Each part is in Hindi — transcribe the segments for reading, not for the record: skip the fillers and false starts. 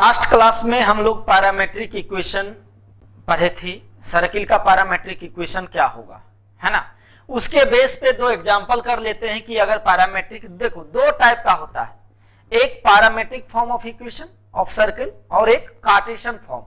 लास्ट क्लास में हम लोग पैरामेट्रिक इक्वेशन पढ़े थी। सर्किल का पैरामेट्रिक इक्वेशन क्या होगा, है ना। उसके बेस पे दो एग्जांपल कर लेते हैं कि अगर पैरामेट्रिक, देखो दो टाइप का होता है, एक parametric form of equation of circle और एक कार्टेशियन फॉर्म।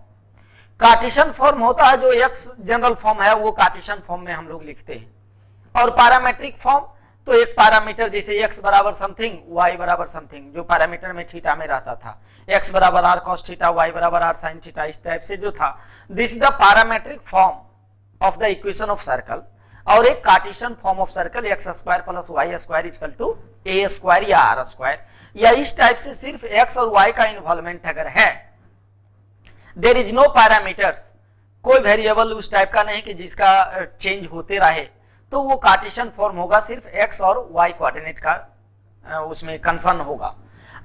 कार्टेशियन फॉर्म होता है जो एक्स जनरल फॉर्म है, वो कार्टेशियन फॉर्म में हम लोग लिखते हैं। और पैरामेट्रिक फॉर्म तो एक पैरामीटर जैसे x बराबर समथिंग y बराबर समथिंग, जो पैरामीटर में थीटा में रहता था, x बराबर r cos थीटा, y बराबर r sin थीटा, इस टाइप से जो था, this the parametric form of the equation of circle. और एक cartesian form of circle x square plus y square equal to a square या r स्क्वायर, या इस टाइप से सिर्फ x और y का इन्वॉल्वमेंट अगर है, देयर इज नो पैरामीटर्स, कोई वेरिएबल उस टाइप का नहीं कि जिसका चेंज होते रहे, तो वो कार्टेशियन फॉर्म होगा, सिर्फ x और y कोऑर्डिनेट का उसमें कंसर्न होगा।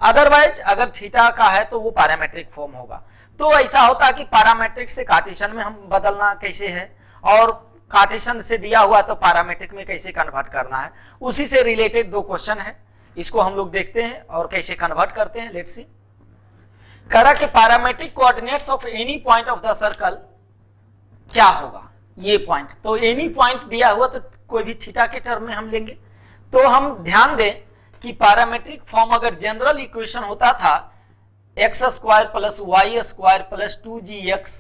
अदरवाइज अगर थीटा का है तो वो पैरामेट्रिक फॉर्म होगा। तो ऐसा होता है कि पैरामेट्रिक से कार्टेशियन में हम बदलना कैसे है, और कार्टेशियन से दिया हुआ तो पैरामेट्रिक में कैसे कन्वर्ट करना है, उसी से रिलेटेड दो क्वेश्चन है, इसको हम लोग देखते हैं और कैसे कन्वर्ट करते हैं। Let's see. कह रहा कि parametric coordinates of any point of the circle क्या होगा, ये पॉइंट, तो एनी पॉइंट दिया हुआ तो कोई भी थीटा के टर्म में हम लेंगे। तो हम ध्यान दें कि पैरामेट्रिक फॉर्म अगर जनरल इक्वेशन होता था x square plus Y square plus 2gx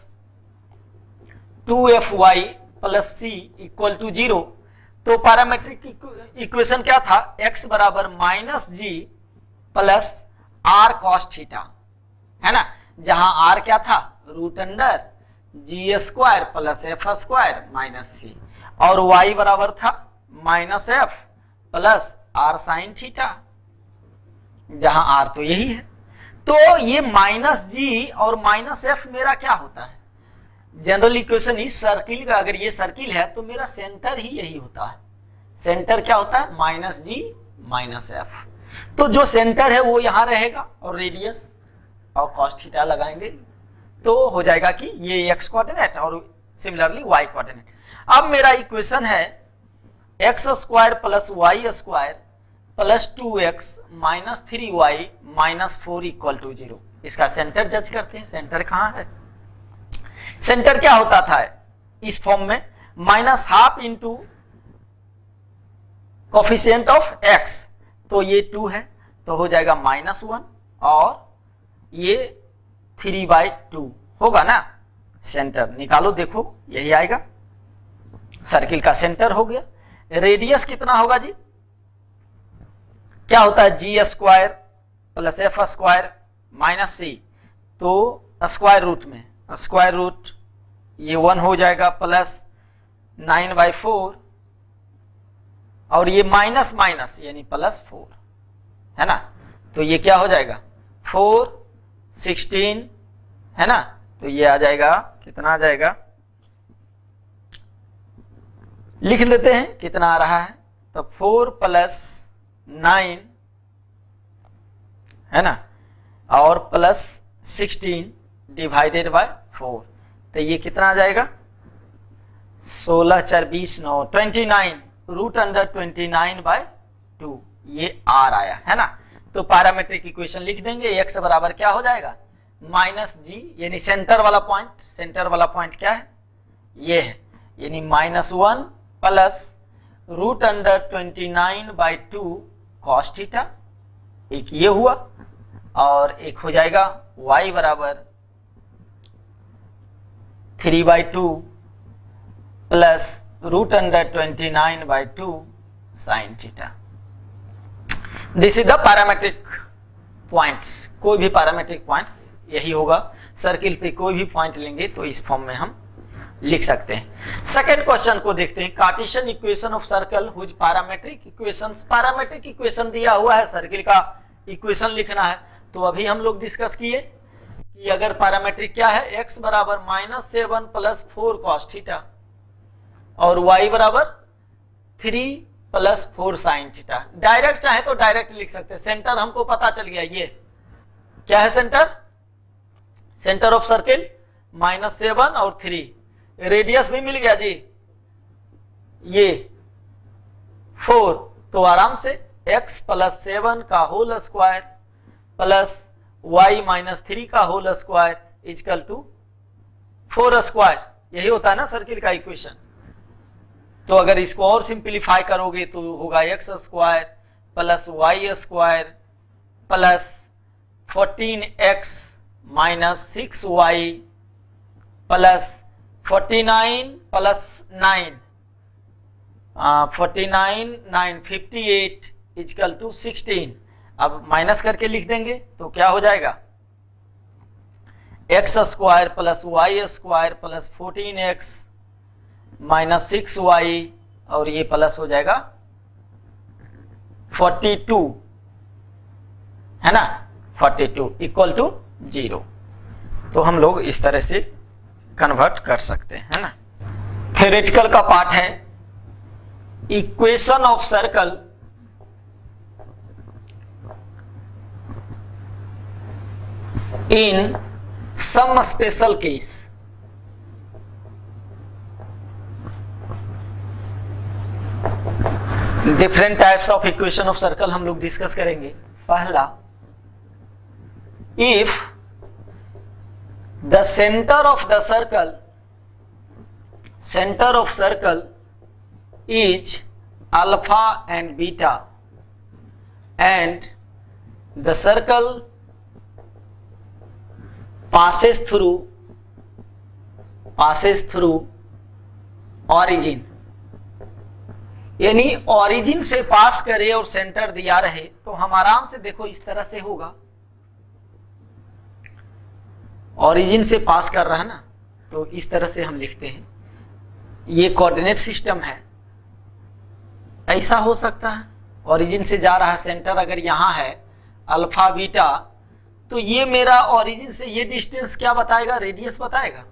2fy plus c equal to 0, तो पैरामेट्रिक इक्वेशन क्या था, x बराबर minus g plus r cos theta, है ना, जहां r क्या था, root under g square plus F square minus c, और y बराबर था minus f plus r sine theta, जहां r तो यही है। तो ये माइनस जी और माइनस एफ मेरा क्या होता है, जनरल इक्वेशन इस सर्किल का, अगर ये सर्किल है तो मेरा सेंटर ही यही होता है। सेंटर क्या होता है, माइनस जी माइनस एफ। तो जो सेंटर है वो यहां रहेगा और रेडियस और कॉस थीटा लगाएंगे तो हो जाएगा कि ये x कोऑर्डिनेट और सिमिलरली y कोऑर्डिनेट। अब मेरा इक्वेशन है x square plus Y square plus 2x minus 3y minus 4 equal to 0। इसका सेंटर जज करते हैं, सेंटर कहां है। सेंटर क्या होता था इस फॉर्म में, minus half into coefficient of x, तो ये 2 है तो हो जाएगा माइनस 1, और ये 3/2 होगा ना। सेंटर निकालो, देखो यही आएगा, सर्किल का सेंटर हो गया। रेडियस कितना होगा जी, क्या होता है, G square plus F square minus C, तो स्क्वायर रूट में स्क्वायर रूट ये 1 हो जाएगा प्लस 9/4, और ये माइनस माइनस यानी प्लस 4, है ना, तो ये क्या हो जाएगा 4 16, है ना, तो ये आ जाएगा, कितना आ जाएगा, लिख लेते हैं कितना आ रहा है, तो 4 प्लस 9, है ना, और प्लस 16 डिवाइडेड बाय 4, तो ये कितना आ जाएगा 16 4 20 9 29, रूट अंडर 29/2, ये r आया, है ना। तो पैरामेट्रिक इक्वेशन लिख देंगे, x बराबर क्या हो जाएगा माइनस जी, यानी सेंटर वाला पॉइंट, सेंटर वाला पॉइंट क्या है, ये है, यानी -1 plus root under 29/2 cos theta, एक ये हुआ, और एक हो जाएगा y बराबर 3/2 plus root under 29/2 sine theta. This is the parametric points, कोई भी पैरामेट्रिक पॉइंट्स यही होगा। सर्किल पे कोई भी पॉइंट लेंगे तो इस फॉर्म में हम लिख सकते हैं। सेकंड क्वेश्चन को देखते हैं, cartesian equation of circle whose parametric equations. Parametric equation दिया हुआ है, सर्किल का इक्वेशन लिखना है, तो अभी हम लोग डिस्कस किए कि अगर पैरामेट्रिक क्या है, x बराबर -7 प्लस 4 कॉस थीटा और y बराबर 3 प्लस 4 साइन थीटा। डायरेक्ट चाहे तो डायरेक्ट लिख सकते हैं, सेंटर हमको पता चल गया, ये क्या है सेंटर, सेंटर ऑफ सर्किल -7 और 3, रेडियस भी मिल गया जी ये 4, तो आराम से x प्लस 7 का whole square plus y minus 3 का whole square equal to 4 square, यही होता है ना सर्किल का इक्वेशन। तो अगर इसको और सिंप्लीफाई करोगे तो होगा x square plus Y square plus 14x minus 6y plus 49 plus 9 49 9 58 equal to 16। अब माइनस करके लिख देंगे तो क्या हो जाएगा, x square plus Y square plus 14x minus 6y और ये प्लस हो जाएगा 42, है ना, 42 इक्वल टू 0। तो हम लोग इस तरह से कन्वर्ट कर सकते हैं, है ना। थ्योरेटिकल का पार्ट है equation of circle in some special case. Different types of equation of circle हम लोग डिस्कस करेंगे। पहला, if the centre of the circle is alpha and beta and the circle passes through origin, यानी origin से पास करे और सेंटर दिया रहे तो हम आराम से देखो इस तरह से होगा। origin से पास कर रहा है ना, तो इस तरह से हम लिखते हैं। ये कोऑर्डिनेट सिस्टम है, ऐसा हो सकता है। origin से जा रहा है, सेंटर अगर यहां है अल्फा बीटा, तो ये मेरा ओरिजिन से ये डिस्टेंस क्या बताएगा, रेडियस बताएगा,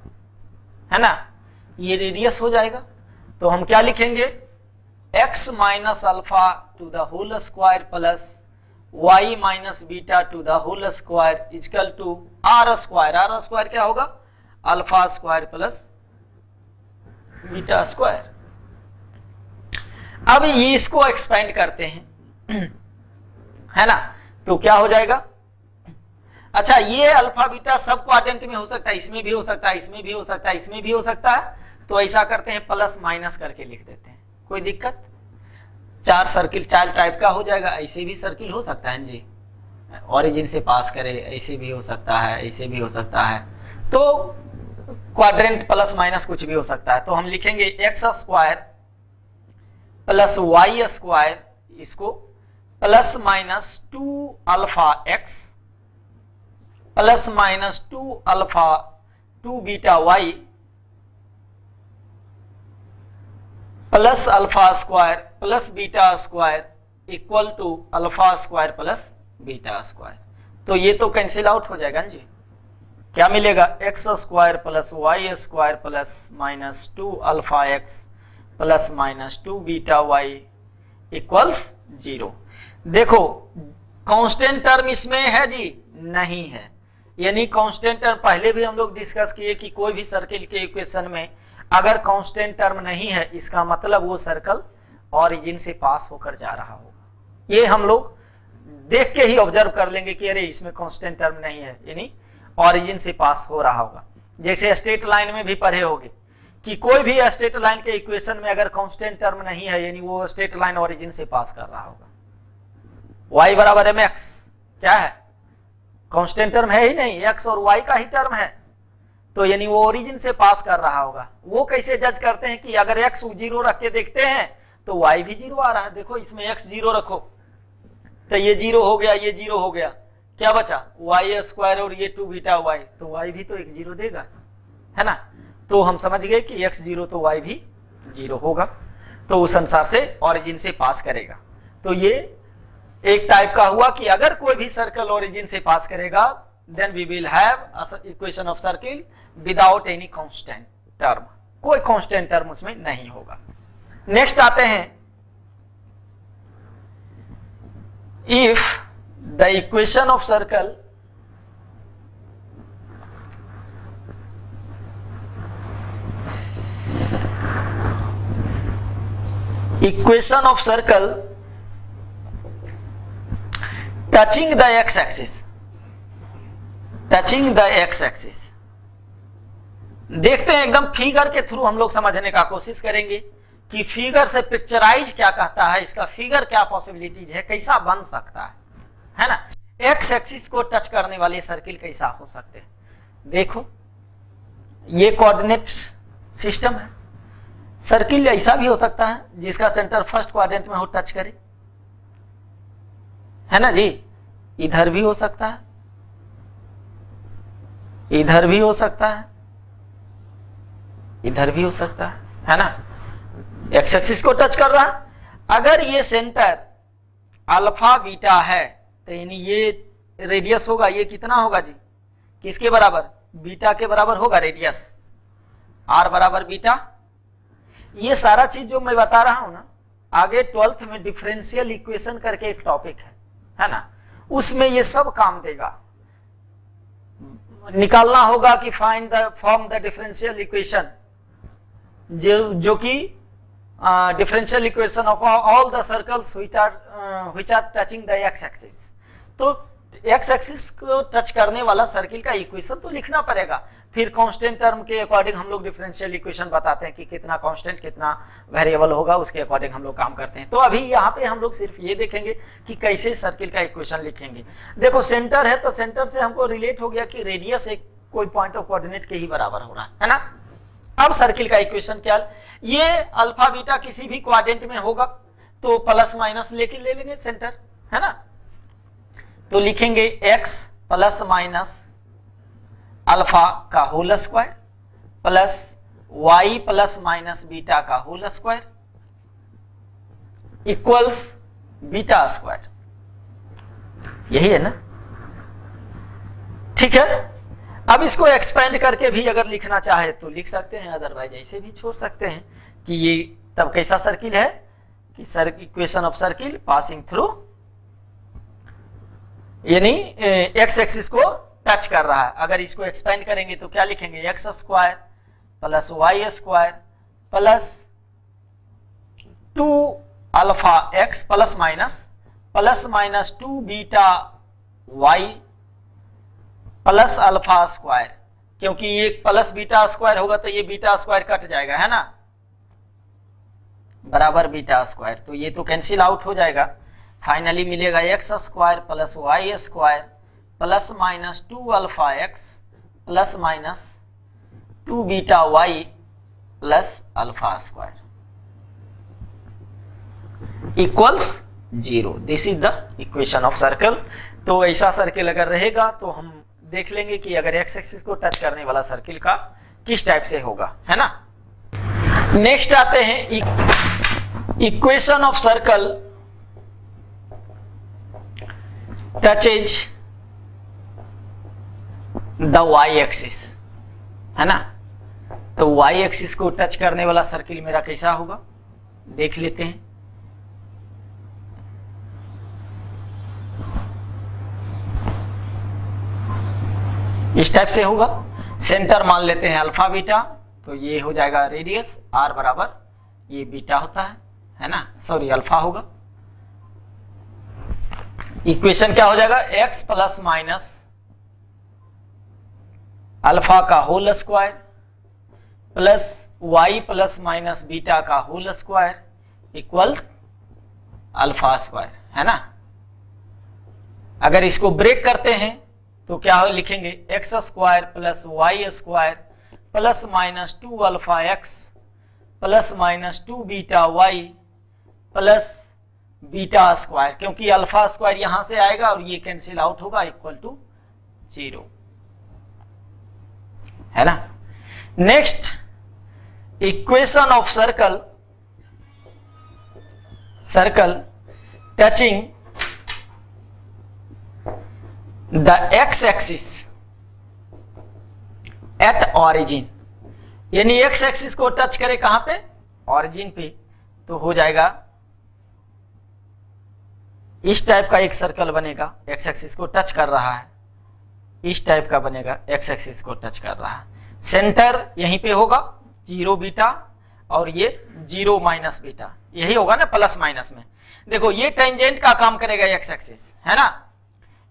है ना, ये रेडियस हो जाएगा। तो हम क्या लिखेंगे, x minus alpha to the whole square plus y minus beta to the whole square equal to r square. r square क्या होगा, alpha square plus beta square. अब ये इसको एक्सपेंड करते हैं, है ना, तो क्या हो जाएगा, अच्छा ये अल्फा बीटा सब क्वाड्रेंट में हो सकता है, इसमें भी हो सकता है, इसमें भी हो सकता है, इसमें भी हो सकता है। तो ऐसा करते हैं प्लस माइनस करके लिख देते हैं, कोई दिक्कत। 4 सर्किल 4 टाइप का हो जाएगा। ऐसे भी सर्किल हो सकता है जी, ओरिजिन से पास करे, ऐसे भी हो सकता है, ऐसे भी हो सकता है। तो क्वाड्रेंट प्लस माइनस कुछ भी हो सकता है। तो हम लिखेंगे x square plus Y square, इसको plus minus 2 alpha x plus minus 2 alpha 2 beta Y plus alpha square plus beta square equal to alpha square plus beta square. तो ये तो कैंसिल आउट हो जाएगा जी। क्या मिलेगा, x square plus Y square plus minus 2 alpha x plus minus 2 beta y equals 0। देखो कांस्टेंट टर्म इसमें है जी, नहीं है। यानी कांस्टेंट टर्म पहले भी हम लोग डिस्कस किए कि कोई भी सर्किल के इक्वेशन में अगर कांस्टेंट टर्म नहीं है, इसका मतलब वो सर्कल ओरिजिन से पास होकर जा रहा होगा। ये हम लोग देख के ही ऑब्जर्व कर लेंगे कि अरे इसमें कांस्टेंट टर्म नहीं है, यानी ओरिजिन से पास हो रहा होगा। जैसे स्ट्रेट लाइन में भी पढ़े होंगे कि कोई भी स्ट्रेट लाइन के इक्वेशन में अगर कांस्टेंट टर्म नहीं है, यानी वो स्ट्रेट लाइन ओरिजिन से पास कर रहा होगा। y बराबर mx क्या है, कांस्टेंट टर्म है ही नहीं, x और y का ही टर्म है, तो यानी वो ओरिजिन से पास कर रहा होगा। वो कैसे जज करते हैं कि अगर x 0 रख के देखते हैं तो y भी 0 आ रहा है। देखो इसमें x 0 रखो तो ये 0 हो गया, ये 0 हो गया, क्या बचा y स्क्वायर और ये 2 बीटा y, तो y भी तो एक 0 देगा, है ना। तो हम समझ गए कि x 0 तो y भी 0 होगा, तो उस अनुसार से ओरिजिन से पास करेगा। तो ये एक टाइप का हुआ कि अगर कोई भी सर्कल ओरिजिन से पास करेगा then we will have equation of circle without any constant term, कोई कांस्टेंट टर्म उसमें नहीं होगा। नेक्स्ट आते हैं, if the equation of circle touching the x axis, touching the x axis. देखते हैं एकदम फिगर के थ्रू हम लोग समझने का कोशिश करेंगे कि फिगर से पिक्चराइज क्या कहता है, इसका फिगर क्या पॉसिबिलिटीज है, कैसा बन सकता है ना। एक्स एक्सिस को टच करने वाले सर्किल कैसा हो सकते हैं। देखो ये कोऑर्डिनेट सिस्टम है। सर्किल ऐसा भी हो सकता है जिसका सेंटर फर्स्ट क्वाड्रेंट में हो, टच करे, है ना जी। इधर भी हो सकता है, इधर भी हो सकता है, इधर भी हो सकता है ना। एक्स एक्सिस को टच कर रहा है। अगर ये सेंटर अल्फा बीटा है तो यानी ये रेडियस होगा, ये कितना होगा जी, किसके बराबर, बीटा के बराबर होगा रेडियस, आर बराबर बीटा। ये सारा चीज जो मैं बता रहा हूं ना, आगे 12th में डिफरेंशियल इक्वेशन करके एक टॉपिक है ना, उसमें ये सब काम देगा। निकालना होगा कि find the form the differential equation, जो कि differential equation of all the circles which are touching the x axis. तो एक्स एक्सिस को टच करने वाला सर्किल का इक्वेशन तो लिखना पड़ेगा। फिर कांस्टेंट टर्म के अकॉर्डिंग हम लोग डिफरेंशियल इक्वेशन बताते हैं कि कितना कांस्टेंट कितना वेरिएबल होगा, उसके अकॉर्डिंग हम लोग काम करते हैं। तो अभी यहाँ पे हम लोग सिर्फ ये देखेंगे कि कैसे सर्किल का इक्वेशन लिखेंगे। देखो सेंटर है तो सेंटर से हमको रिलेट हो गया कि रेडियस एक कोई पॉइंट ऑफ कोऑर्डिनेट के ही बराबर हो रहा है ना। अब सर्किल का इक्वेशन क्या, ये अल्फा बीटा किसी भी क्वाड्रेंट में होगा तो प्लस माइनस लेके ले लेंगे सेंटर, है ना। तो लिखेंगे x प्लस माइनस अल्फा का whole square plus y plus minus beta का whole square equals beta square. यही है ना, ठीक है। अब इसको एक्सपेंड करके भी अगर लिखना चाहे तो लिख सकते हैं, अदरवाइज ऐसे भी छोड़ सकते हैं कि ये तब कैसा सर्किल है कि equation of circle passing through, यानी एक्स एक्सिस को टच कर रहा है। अगर इसको एक्सपेंड करेंगे तो क्या लिखेंगे, x square plus Y square plus 2 alpha x plus minus 2 beta Y plus alpha square, क्योंकि ये प्लस बीटा स्क्वायर होगा तो ये बीटा स्क्वायर कट जाएगा, है ना, बराबर बीटा स्क्वायर। तो ये तो कैंसिल आउट हो जाएगा। फाइनली मिलेगा x square plus Y square plus minus 2 alpha x plus minus 2 beta Y plus alpha square equals 0। This is the equation of circle. तो ऐसा सर्किल अगर रहेगा तो हम देख लेंगे कि अगर एक्स एक्सिस को टच करने वाला सर्किल का किस टाइप से होगा, है ना। नेक्स्ट आते हैं equation of circle touches the y axis, है ना। तो वाई एक्सिस को टच करने वाला सर्किल मेरा कैसा होगा देख लेते हैं। इस टाइप से होगा। सेंटर मान लेते हैं अल्फा बीटा, तो ये हो जाएगा रेडियस आर बराबर ये बीटा होता है ना, सॉरी अल्फा होगा। इक्वेशन क्या हो जाएगा, x प्लस माइनस अल्फा का whole square plus y plus minus beta का whole square equal alpha square, है ना। अगर इसको ब्रेक करते हैं तो क्या हो, लिखेंगे x square plus Y square plus minus 2 alpha x plus minus 2 beta Y plus beta square, क्योंकि अल्फा स्क्वायर यहां से आएगा और ये कैंसिल आउट होगा, इक्वल टू 0, है ना। Next equation of circle touching the x axis at origin, यानी एक्स एक्सिस को टच करे कहां पे, ऑरिजिन पे, तो हो जाएगा इस टाइप का एक सर्कल बनेगा। एक्स एक्सिस को टच कर रहा है, इस टाइप का बनेगा, एक्स एक्सिस को टच कर रहा है। सेंटर यहीं पे होगा 0 बीटा और ये 0 माइनस बीटा, यही होगा ना प्लस माइनस में। देखो ये टेंजेंट का काम करेगा एक्स एक्सिस, है ना।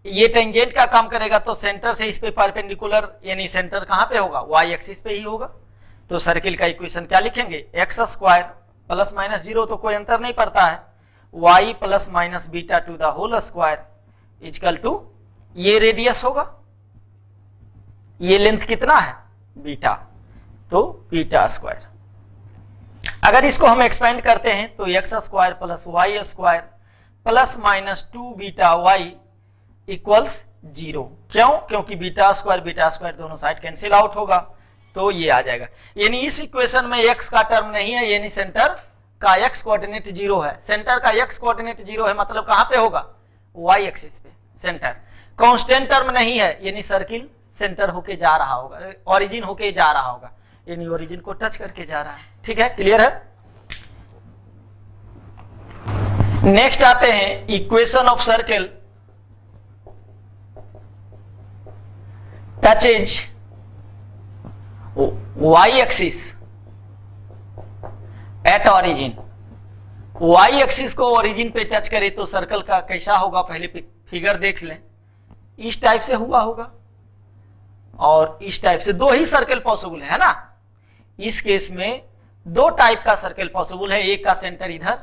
ये टेंजेंट का काम करेगा तो सेंटर से इस पे परपेंडिकुलर, यानी सेंटर कहां पे होगा, वाई एक्सिस पे ही होगा। तो सर्किल का इक्वेशन क्या लिखेंगे, एक्स स्क्वायर प्लस माइनस 0 तो कोई अंतर नहीं पड़ता है, y plus minus beta to the whole square equal to, ये रेडियस होगा, ये लेंथ कितना है बीटा, तो बीटा स्क्वायर। अगर इसको हम एक्सपेंड करते हैं तो x square plus Y square plus minus 2 beta y equals 0। क्यों, क्योंकि बीटा स्क्वायर दोनों साइड कैंसिल आउट होगा, तो ये आ जाएगा। यानी इस इक्वेशन में x का टर्म नहीं है, यानी सेंटर का x कोऑर्डिनेट 0 है। सेंटर का x कोऑर्डिनेट 0 है मतलब कहां पे होगा, y एक्सिस पे। सेंटर कांस्टेंट टर्म नहीं है, यानी सर्किल सेंटर होके जा रहा होगा, ओरिजिन होके जा रहा होगा, यानी ओरिजिन को टच करके जा रहा है। ठीक है, क्लियर है। नेक्स्ट आते हैं equation of circle touches y axis at origin. y axis को ओरिजिन पे टच करे तो सर्कल का कैसा होगा, पहले फिगर देख लें। इस टाइप से हुआ होगा और इस टाइप से, दो ही सर्कल पॉसिबल है ना। इस केस में दो टाइप का सर्कल पॉसिबल है, एक का सेंटर इधर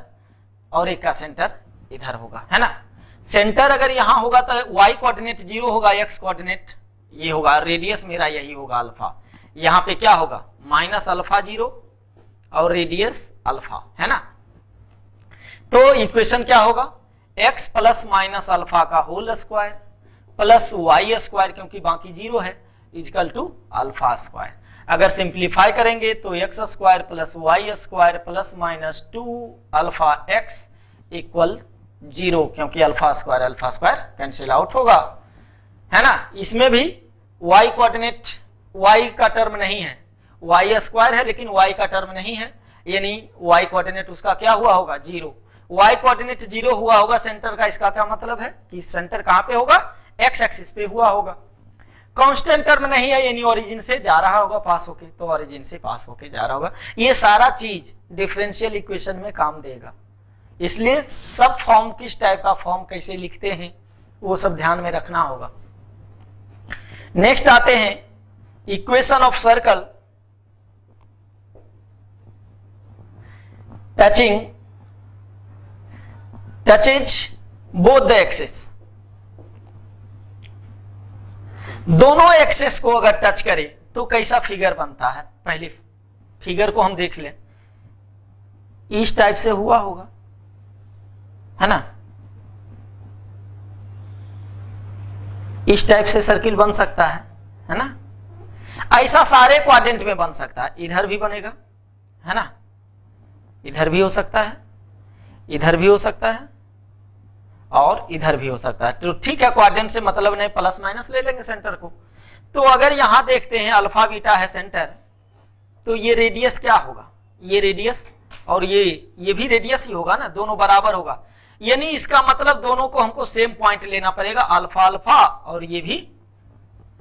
और एक का सेंटर इधर होगा, है ना। सेंटर अगर यहां होगा तो y कोऑर्डिनेट 0 होगा, x कोऑर्डिनेट ये होगा, रेडियस मेरा यही होगा अल्फा। यहां पे क्या होगा, माइनस अल्फा 0 और रेडियस अल्फा, है ना। तो इक्वेशन क्या होगा, x प्लस माइनस अल्फा का whole square plus Y square, क्योंकि बाकी 0 है, इक्वल टू अल्फा स्क्वायर। अगर सिंप्लीफाई करेंगे तो x square plus Y square plus minus 2 alpha x equal 0, क्योंकि अल्फा स्क्वायर कैंसिल आउट होगा, है ना। इसमें भी y कोऑर्डिनेट, y का टर्म नहीं है, y स्क्वायर है लेकिन y का टर्म नहीं है, यानी y कोऑर्डिनेट उसका क्या हुआ होगा, 0। y कोऑर्डिनेट 0 हुआ होगा सेंटर का, इसका क्या मतलब है कि सेंटर कहां पे होगा, x एक्सिस पे हुआ होगा। कांस्टेंट टर्म नहीं है, यानी ओरिजिन से जा रहा होगा पास होके, तो ओरिजिन से पास होके जा रहा होगा। ये सारा चीज डिफरेंशियल इक्वेशन में काम देगा, इसलिए सब फॉर्म किस टाइप का फॉर्म कैसे लिखते हैं वो सब ध्यान में रखना होगा। नेक्स्ट आते हैं equation of circle touches both the axis. दोनों एक्सेस को अगर टच करें तो कैसा फिगर बनता है, पहले फिगर को हम देख लें। इस टाइप से हुआ होगा, है ना। इस टाइप से सर्किल बन सकता है ना। ऐसा सारे क्वाड्रेंट में बन सकता है, इधर भी बनेगा, है ना, इधर भी हो सकता है, इधर भी हो सकता है और इधर भी हो सकता है। तो ठीक है, क्वाड्रेंट से मतलब नहीं, प्लस माइनस ले लेंगे सेंटर को। तो अगर यहां देखते हैं अल्फा बीटा है सेंटर, तो ये रेडियस क्या होगा, ये रेडियस और ये भी रेडियस ही होगा ना, दोनों बराबर होगा। यानी इसका मतलब दोनों को हमको सेम पॉइंट लेना पड़ेगा, अल्फा अल्फा और ये भी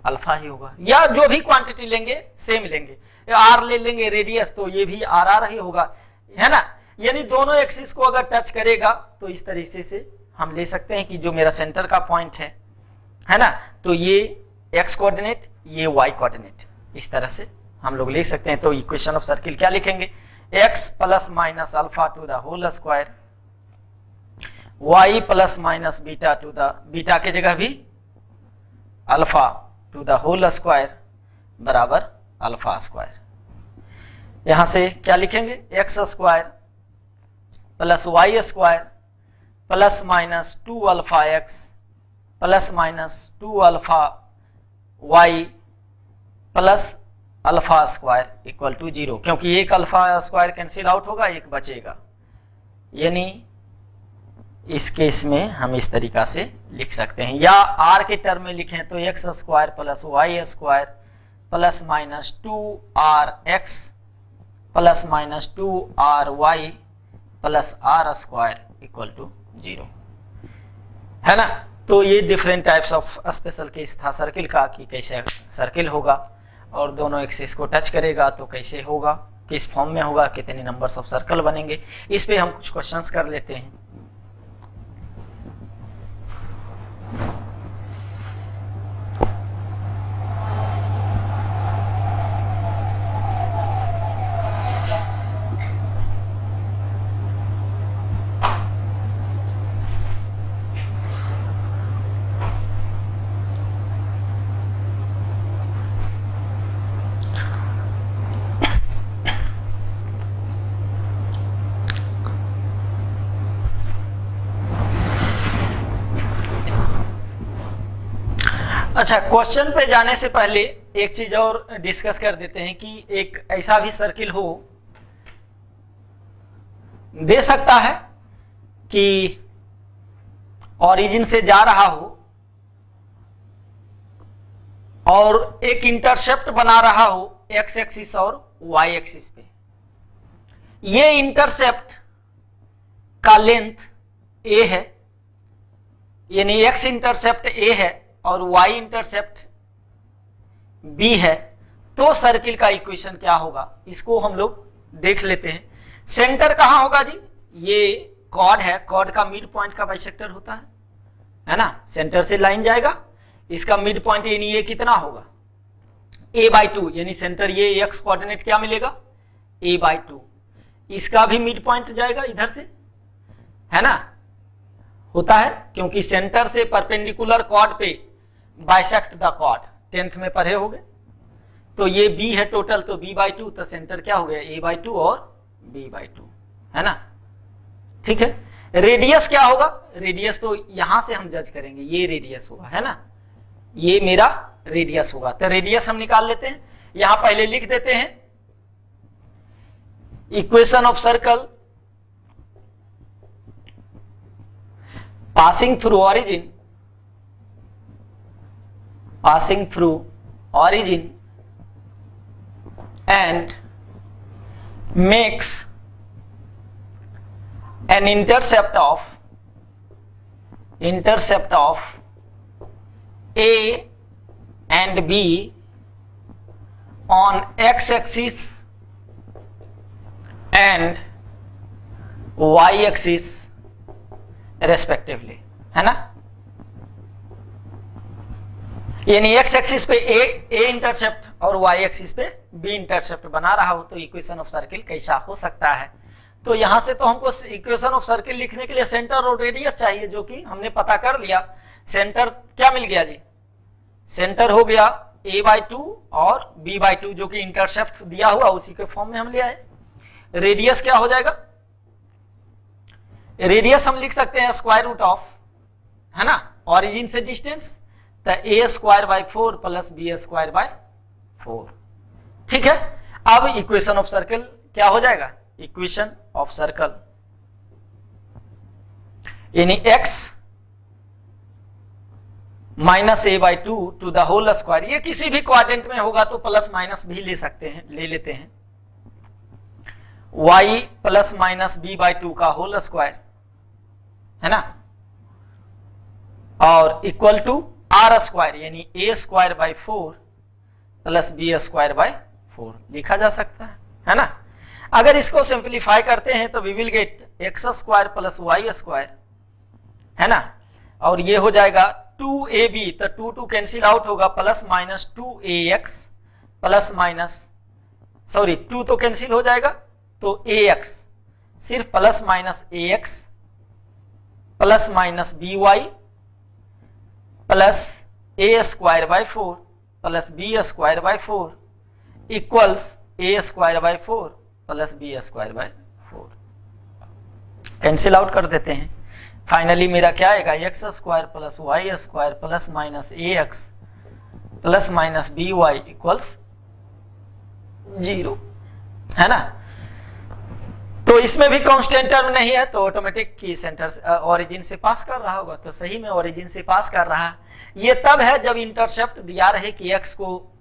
अल्फा ही होगा, या जो भी क्वांटिटी लेंगे सेम लेंगे। आर ले लेंगे रेडियस तो ये भी आर आर ही होगा, है ना। यानी दोनों एक्सिस को अगर टच करेगा तो इस तरीके से हम ले सकते हैं कि जो मेरा सेंटर का पॉइंट है ना, तो ये एक्स कोऑर्डिनेट, ये वाई कोऑर्डिनेट, इस तरह से हम लोग लिख सकते हैं। तो इक्वेशन ऑफ सर्किल क्या लिखेंगे, x plus minus alpha to the whole square, y plus minus beta to the, beta के जगह भी alpha to the whole square बराबर अल्फा स्क्वायर। यहां से क्या लिखेंगे, x square plus Y square plus minus 2 alpha x plus minus 2 alpha y plus alpha square equal to 0, क्योंकि एक अल्फा स्क्वायर कैंसिल आउट होगा, एक बचेगा। यानी इस केस में हम इस तरीका से लिख सकते हैं, या आर के टर्म में लिखें तो x square plus Y square plus minus 2 r x plus minus 2 r y plus r square equal to 0, है ना। तो ये different types of special case था सर्किल का, कि कैसे सर्किल होगा और दोनों एक्सिस को टच करेगा तो कैसे होगा, किस फॉर्म में होगा, कितने नंबर्स ऑफ सर्कल बनेंगे। इस पे हम कुछ क्वेश्चंस कर लेते हैं। अच्छा, क्वेश्चन पे जाने से पहले एक चीज और डिस्कस कर देते हैं कि एक ऐसा भी सर्किल हो, दे सकता है कि ओरिजिन से जा रहा हो और एक इंटरसेप्ट बना रहा हो एक्स एक्सिस और वाई एक्सिस पे। ये इंटरसेप्ट का लेंथ ए है, यानी एक्स इंटरसेप्ट ए है और वाई इंटरसेप्ट बी है, तो सर्किल का इक्वेशन क्या होगा इसको हम लोग देख लेते हैं। सेंटर कहां होगा जी? ये कॉर्ड है, कॉर्ड का मिड पॉइंट का बाइसेक्टर होता है ना। सेंटर से लाइन जाएगा, इसका मिड पॉइंट यानी ये कितना होगा a/2, यानी सेंटर ये एक्स कोऑर्डिनेट क्या मिलेगा a/2। इसका भी मिड पॉइंट जाएगा इधर से, है ना, होता है, क्योंकि सेंटर से परपेंडिकुलर कॉर्ड पे बाइसेक्ट द कॉर्ड, 10th में पढ़े होंगे। तो ये b है टोटल, तो b/2, तो सेंटर क्या हो गया a/2 और b/2, है ना। ठीक है, रेडियस क्या होगा? रेडियस तो यहां से हम जज करेंगे, ये रेडियस होगा, है ना, ये मेरा रेडियस होगा। तो रेडियस हम निकाल लेते हैं, यहां पहले लिख देते हैं equation of circle passing through origin and makes an intercept of A and B on x-axis and y-axis respectively, है ना। यानी x एक्सिस पे A इंटरसेप्ट और y एक्सिस पे B इंटरसेप्ट बना रहा हो, तो इक्वेशन ऑफ सर्किल कैसा हो सकता है। तो यहां से तो हमको इक्वेशन ऑफ सर्किल लिखने के लिए सेंटर और रेडियस चाहिए, जो कि हमने पता कर लिया। सेंटर क्या मिल गया जी? सेंटर हो गया a/2 और b/2, जो कि इंटरसेप्ट दिया हुआ उसी के फॉर्म में हम ले आए। रेडियस क्या हो जाएगा? रेडियस हम लिख सकते हैं स्क्वायर रूट ऑफ, है ना, ओरिजिन से डिस्टेंस, तो a²/4 प्लस b²/4। ठीक है, अब इक्वेशन ऑफ सर्कल क्या हो जाएगा? इक्वेशन ऑफ सर्कल यानी x minus a/2 to the whole square, ये किसी भी क्वाड्रेंट में होगा तो प्लस माइनस भी ले सकते हैं, ले लेते हैं, y प्लस माइनस b/2 का होल स्क्वायर, है ना, और इक्वल टू r² यानी a²/4 प्लस b²/4 लिखा जा सकता है ना। अगर इसको सिंप्लीफाई करते हैं तो we will get x² plus y², है ना, और ये हो जाएगा 2ab, तो 2 कैंसिल आउट होगा, plus minus 2ax plus minus, sorry 2 तो कैंसिल हो जाएगा, तो ax सिर्फ plus minus ax plus minus by plus a²/4 plus b²/4 equals a²/4 plus b²/4। Cancel out कर देते हैं, फाइनली मेरा क्या आएगा? x² plus y² plus minus ax plus minus by equals 0, है ना। तो इसमें भी कांस्टेंट टर्म नहीं है, तो ऑटोमेटिक की सेंटर ओरिजिन से पास कर रहा होगा, तो सही में ओरिजिन से पास कर रहा है। ये तब है जब इंटरसेप्ट दिया रहे कि x को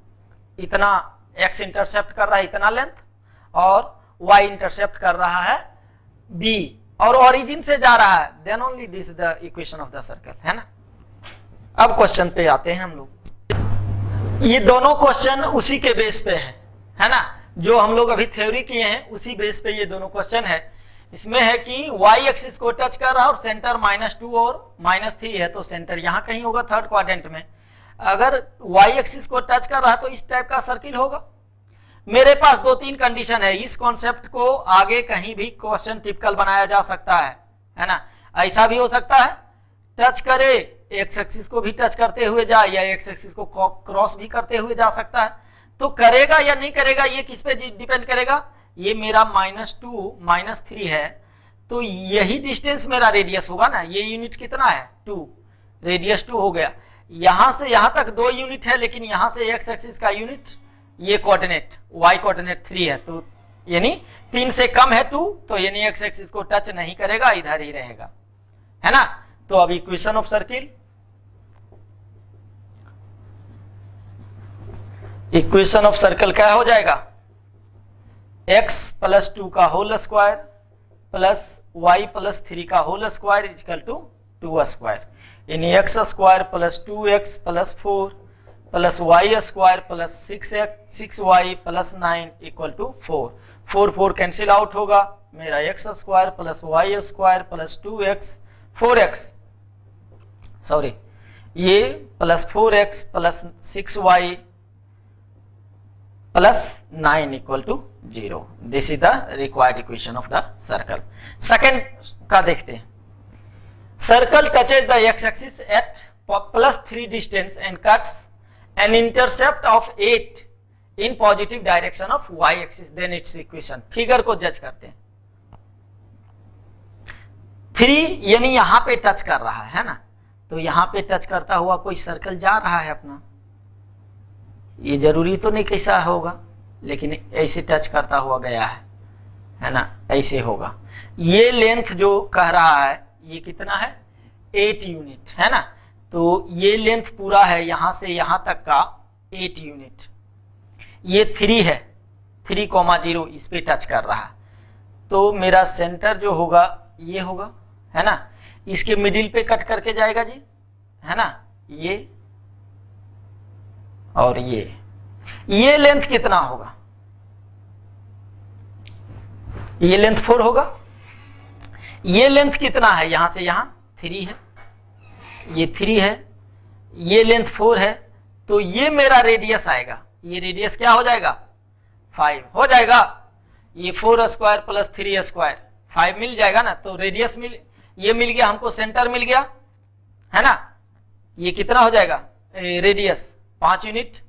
इतना, x इंटरसेप्ट कर रहा है इतना लेंथ और y इंटरसेप्ट कर रहा है b और ओरिजिन से जा रहा है, then only this the equation of the circle, है ना। अब क्वेश्चन पे आते हैं हम लोग। ये दोनों क्वेश्चन उसी के बेस पे है ना, जो हम लोग अभी थ्योरी किए हैं उसी बेस पे ये दोनों क्वेश्चन है। इसमें है कि y एक्सिस को टच कर रहा है और सेंटर -2 और -3 है, तो सेंटर यहां कहीं होगा थर्ड क्वाड्रेंट में। अगर y एक्सिस को टच कर रहा है तो इस टाइप का सर्किल होगा। मेरे पास 2-3 कंडीशन है, इस कॉन्सेप्ट को आगे कहीं भी क्वेश्चन टिपिकल बनाया जा सकता है ना। ऐसा भी हो सकता है टच करे, एक्स एक्सिस को भी टच करते हुए जाए या एक्स एक्सिस को क्रॉस भी करते हुए जा सकता है। तो करेगा या नहीं करेगा ये किस पे डिपेंड करेगा? ये मेरा -2 -3 है, तो यही डिस्टेंस मेरा रेडियस होगा ना। ये यूनिट कितना है? 2, रेडियस 2 हो गया। यहां से यहां तक 2 यूनिट है, लेकिन यहां से एक्स एक्सिस का यूनिट ये कोऑर्डिनेट y कोऑर्डिनेट 3 है, तो यानी 3 से कम है 2, तो यानी एक्स एक्सिस को टच नहीं करेगा, इधर ही रहेगा, है ना। तो अब equation of circle, equation of circle क्या हो जाएगा, x प्लस 2 का whole square plus y plus 3 का whole square equal to 2 square, यानी x square plus 2x plus 4 plus y square plus 6y plus 9 equal to 4 4 cancel out होगा, मेरा x square plus y square plus 2x 4x sorry ये plus 4x plus 6y plus 9 equal to 0। This is the required equation of the circle. Second का देखते हैं, circle touches the x axis at +3 distance and cuts an intercept of 8 in positive direction of y axis, then its equation. Figure को जज करते हैं, 3 यानी यहां पे टच कर रहा है ना, तो यहां पे टच करता हुआ कोई सर्कल जा रहा है अपना, ये जरूरी तो नहीं कैसा होगा, लेकिन ऐसे टच करता हुआ गया है ना, ऐसे होगा। ये लेंथ जो कह रहा है ये कितना है, 8 यूनिट है ना, तो ये लेंथ पूरा है यहां से यहां तक का 8 यूनिट, ये 3 है, 3,0 इस पे टच कर रहा है, तो मेरा सेंटर जो होगा ये होगा, है ना, इसके मिडिल पे कट करके जाएगा जी, है ना, ये और ये लेंथ कितना होगा, ये लेंथ 4 होगा, ये लेंथ कितना है, यहां से यहां 3 है, ये 3 है, ये लेंथ 4 है, तो ये मेरा रेडियस आएगा, ये रेडियस क्या हो जाएगा 5 हो जाएगा, ये 4 स्क्वायर प्लस 3 स्क्वायर 5 मिल जाएगा ना, तो रेडियस ये मिल गया हमको, सेंटर मिल गया, है ना, ये कितना हो जाएगा रेडियस 5 यूनिट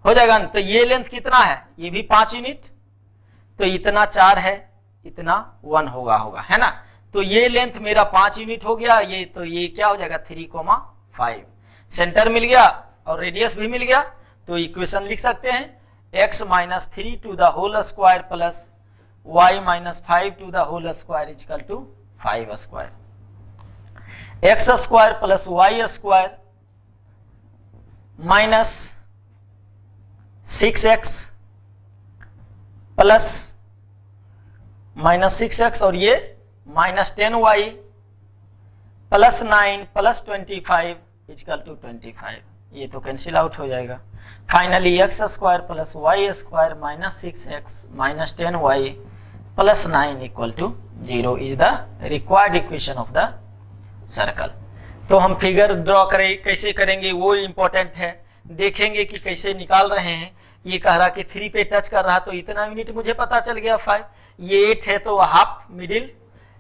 हो जाएगा ना, तो ये लेंथ कितना है, ये भी 5 यूनिट, तो इतना 4 है, इतना 1 होगा, है ना, तो ये लेंथ मेरा 5 यूनिट हो गया, ये तो ये क्या हो जाएगा 3,5, सेंटर मिल गया और रेडियस भी मिल गया, तो इक्वेशन लिख सकते हैं x minus 3 to the whole square plus y minus 5 to the whole square equal to 5 square, x square plus y square minus 6x plus -6x और ये -10y plus 9 plus 25 equal to 25, ये तो कैंसिल आउट हो जाएगा। Finally x square plus y square minus 6x minus 10y plus 9 equal to 0 is the required equation of the circle. तो हम फिगर ड्रॉ करें, कैसे करेंगे वो इंपॉर्टेंट है, देखेंगे कि कैसे निकाल रहे हैं। ये कह रहा कि 3 पे टच कर रहा, तो इतना यूनिट मुझे पता चल गया 5, ये 8 है तो हाफ मिडिल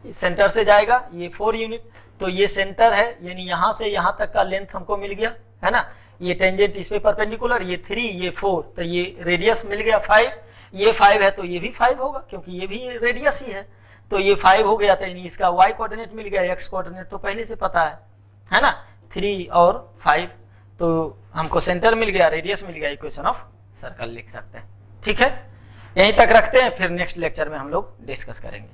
सेंटर से जाएगा, ये 4 यूनिट, तो ये सेंटर है, यानी यहां से यहां तक का लेंथ हमको मिल गया, है ना, ये टेंजेंट इस पे परपेंडिकुलर, ये 3 ये 4, तो ये रेडियस मिल गया 5, ये 5 है तो ये भी 5 होगा क्योंकि ये भी रेडियस ही है, तो ये 5 हो गया, तो यानी इसका y कोऑर्डिनेट मिल गया, x कोऑर्डिनेट तो पहले से पता है ना, 3 और 5, तो हमको सेंटर मिल गया, रेडियस मिल गया, इक्वेशन ऑफ सर्कल लिख सकते हैं। ठीक है, यहीं तक रखते हैं, फिर नेक्स्ट लेक्चर में हम लोग डिस्कस करेंगे।